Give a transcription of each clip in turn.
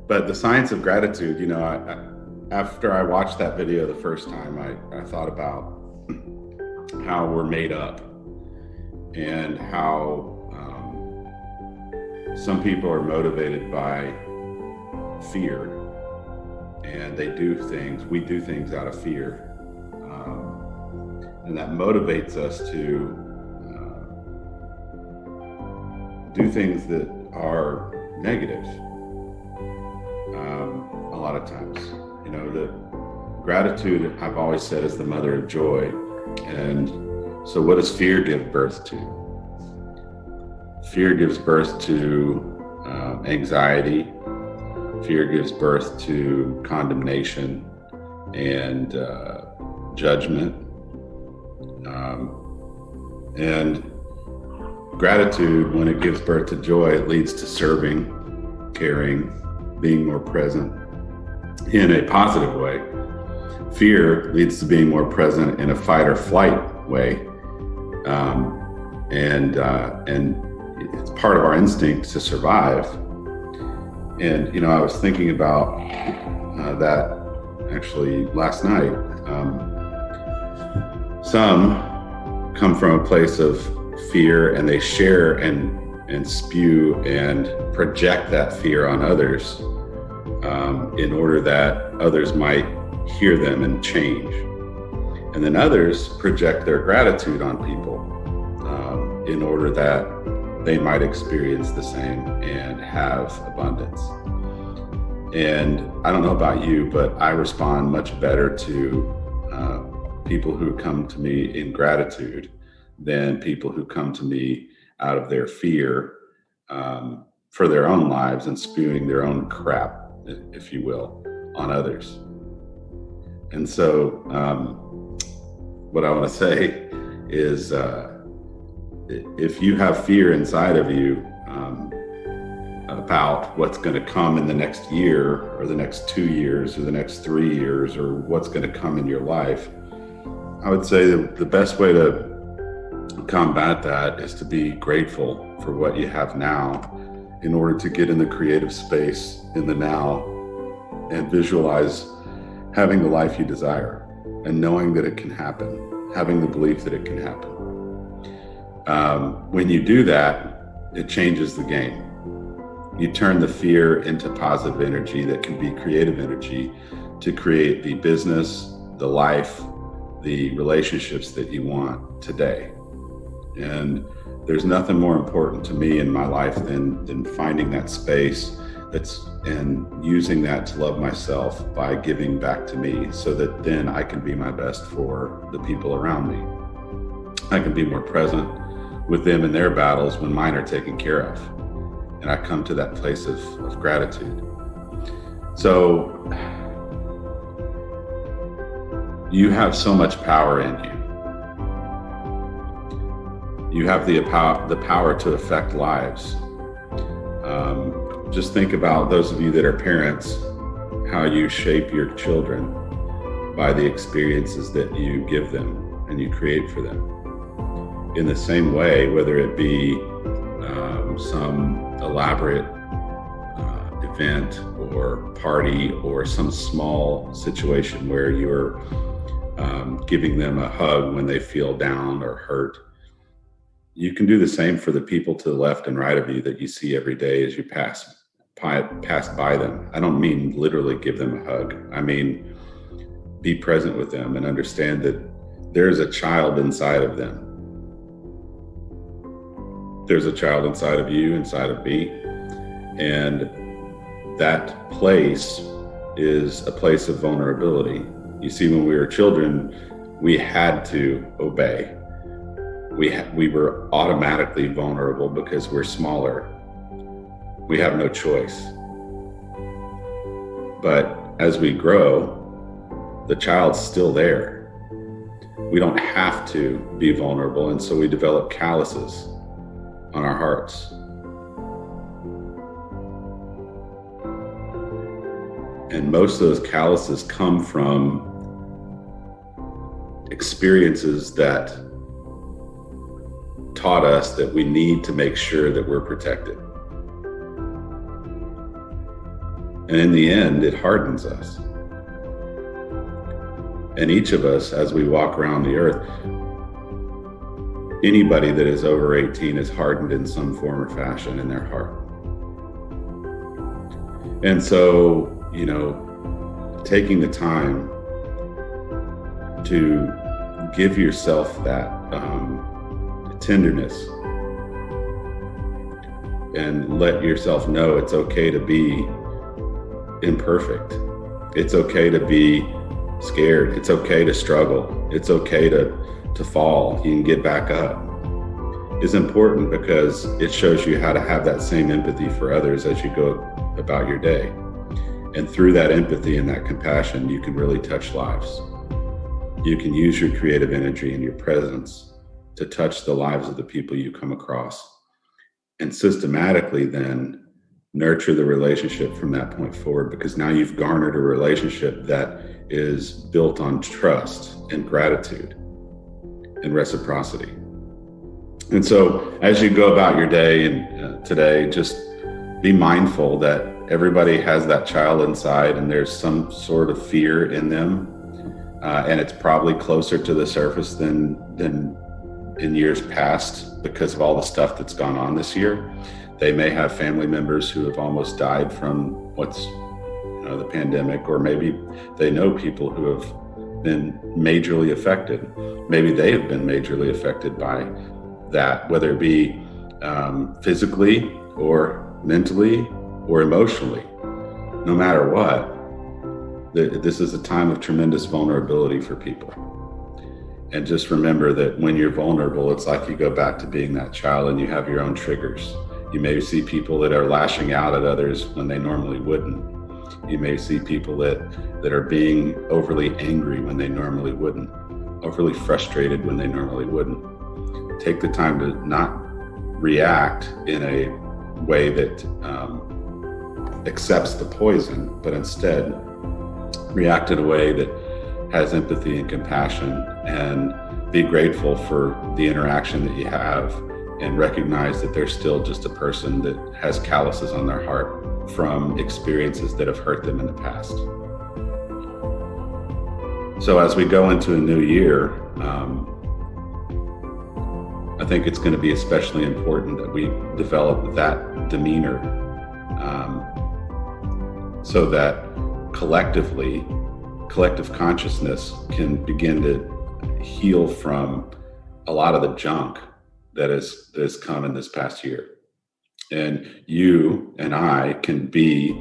But the science of gratitude, after I watched that video the first time, I thought about how we're made up and how some people are motivated by fear, and we do things out of fear. And that motivates us to do things that are negative a lot of times. The gratitude, I've always said, is the mother of joy. And so what does fear give birth to? Fear gives birth to anxiety. Fear gives birth to condemnation and judgment. And gratitude, when it gives birth to joy, it leads to serving, caring, being more present in a positive way. Fear leads to being more present in a fight or flight way. And it's part of our instinct to survive. And, I was thinking about that actually last night. Some come from a place of fear, and they share and spew and project that fear on others in order that others might hear them and change. And then others project their gratitude on people in order that they might experience the same and have abundance. And I don't know about you, but I respond much better to people who come to me in gratitude than people who come to me out of their fear for their own lives and spewing their own crap, if you will, on others. And so what I want to say is if you have fear inside of you about what's going to come in the next year or the next 2 years or the next 3 years or what's going to come in your life, I would say the best way to combat that is to be grateful for what you have now in order to get in the creative space in the now and visualize having the life you desire and knowing that it can happen, having the belief that it can happen. When you do that, it changes the game. You turn the fear into positive energy that can be creative energy to create the business, the life, the relationships that you want today. And there's nothing more important to me in my life than finding that space and using that to love myself by giving back to me so that then I can be my best for the people around me. I can be more present with them in their battles when mine are taken care of. And I come to that place of gratitude. So you have so much power in you. You have the power to affect lives. Just think about those of you that are parents, how you shape your children by the experiences that you give them and you create for them. In the same way, whether it be some elaborate event or party or some small situation where you're giving them a hug when they feel down or hurt, you can do the same for the people to the left and right of you that you see every day as you pass by them. I don't mean literally give them a hug. I mean, be present with them and understand that there's a child inside of them. There's a child inside of you, inside of me. And that place is a place of vulnerability. You see, when we were children, we had to obey. We were automatically vulnerable because we're smaller. We have no choice. But as we grow, the child's still there. We don't have to be vulnerable, and so we develop calluses on our hearts. And most of those calluses come from experiences that taught us that we need to make sure that we're protected. And in the end, it hardens us. And each of us, as we walk around the earth, anybody that is over 18 is hardened in some form or fashion in their heart. And so, taking the time to give yourself that tenderness and let yourself know it's okay to be imperfect. It's okay to be scared. It's okay to struggle. It's okay to fall. You can get back up. It's important because it shows you how to have that same empathy for others as you go about your day. And through that empathy and that compassion, you can really touch lives. You can use your creative energy and your presence to touch the lives of the people you come across, and systematically then nurture the relationship from that point forward, because now you've garnered a relationship that is built on trust and gratitude and reciprocity. And so as you go about your day and today, just be mindful that everybody has that child inside and there's some sort of fear in them. And it's probably closer to the surface than in years past because of all the stuff that's gone on this year. They may have family members who have almost died from what's the pandemic, or maybe they know people who have been majorly affected. Maybe they have been majorly affected by that, whether it be physically or mentally or emotionally. No matter what, this is a time of tremendous vulnerability for people. And just remember that when you're vulnerable, it's like you go back to being that child and you have your own triggers. You may see people that are lashing out at others when they normally wouldn't. You may see people that are being overly angry when they normally wouldn't, overly frustrated when they normally wouldn't. Take the time to not react in a way that accepts the poison, but instead react in a way that has empathy and compassion, and be grateful for the interaction that you have, and recognize that they're still just a person that has calluses on their heart from experiences that have hurt them in the past. So as we go into a new year, I think it's going to be especially important that we develop that demeanor so that collective consciousness can begin to heal from a lot of the junk that has come in this past year. And you and I can be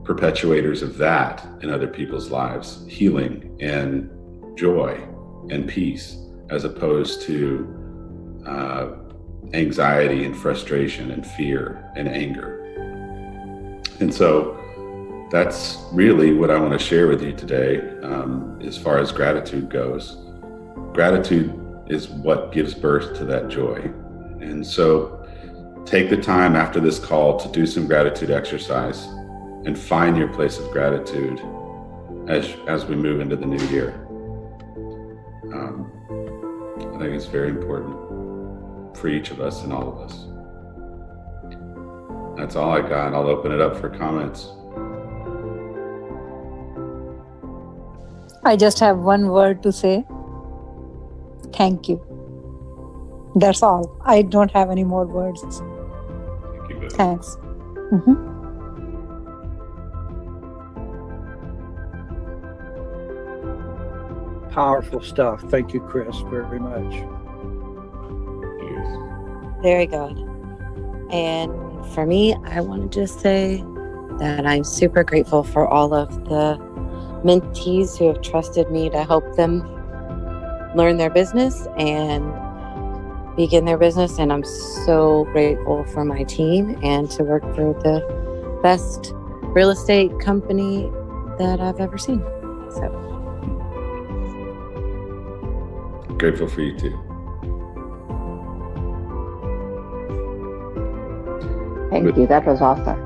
perpetuators of that in other people's lives, healing and joy and peace, as opposed to anxiety and frustration and fear and anger. And so that's really what I want to share with you today as far as gratitude goes. Gratitude is what gives birth to that joy. And so take the time after this call to do some gratitude exercise and find your place of gratitude as we move into the new year. I think it's very important for each of us and all of us. That's all I got. I'll open it up for comments. I just have one word to say. Thank you. That's all. I don't have any more words. Thank you, Betty. Thanks. Powerful stuff. Thank you, Chris, very much. Cheers. Very good. And for me, I want to just say that I'm super grateful for all of the mentees who have trusted me to help them learn their business and begin their business. And I'm so grateful for my team and to work for the best real estate company that I've ever seen. So Grateful for you too. Thank you. That was awesome.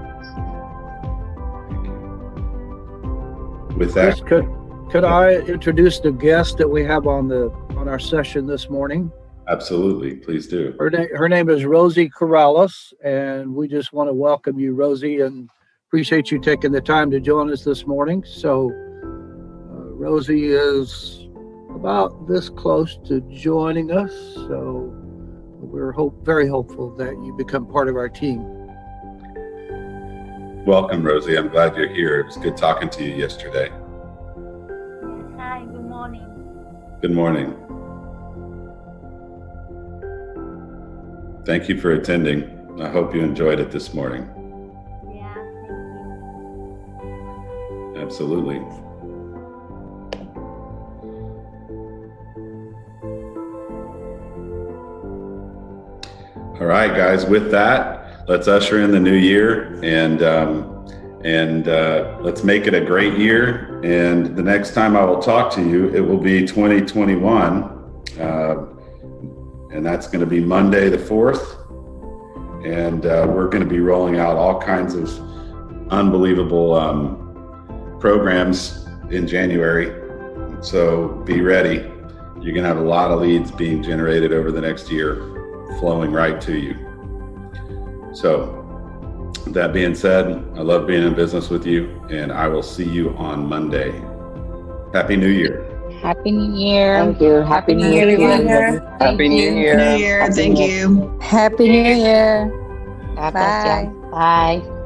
With that, Chris, could I introduce the guest that we have on our session this morning? absolutely, please do. Her name is Rosie Corrales, and we just want to welcome you, Rosie, and appreciate you taking the time to join us this morning. So Rosie is about this close to joining us. So we're very hopeful that you become part of our team. Welcome, Rosie. I'm glad you're here. It was good talking to you yesterday. Hi, good morning. Good morning. Thank you for attending. I hope you enjoyed it this morning. Yeah, thank you. Absolutely. All right, guys, with that, let's usher in the new year and let's make it a great year. And the next time I will talk to you, it will be 2021. And that's going to be Monday the 4th. And we're going to be rolling out all kinds of unbelievable programs in January. So be ready. You're going to have a lot of leads being generated over the next year, flowing right to you. So that being said, I love being in business with you, and I will see you on Monday. Happy New Year. Happy New Year. Thank you. Happy New Year, everyone. Happy New Year. Happy Thank you. Happy New Year. God bless Bye. you. Bye.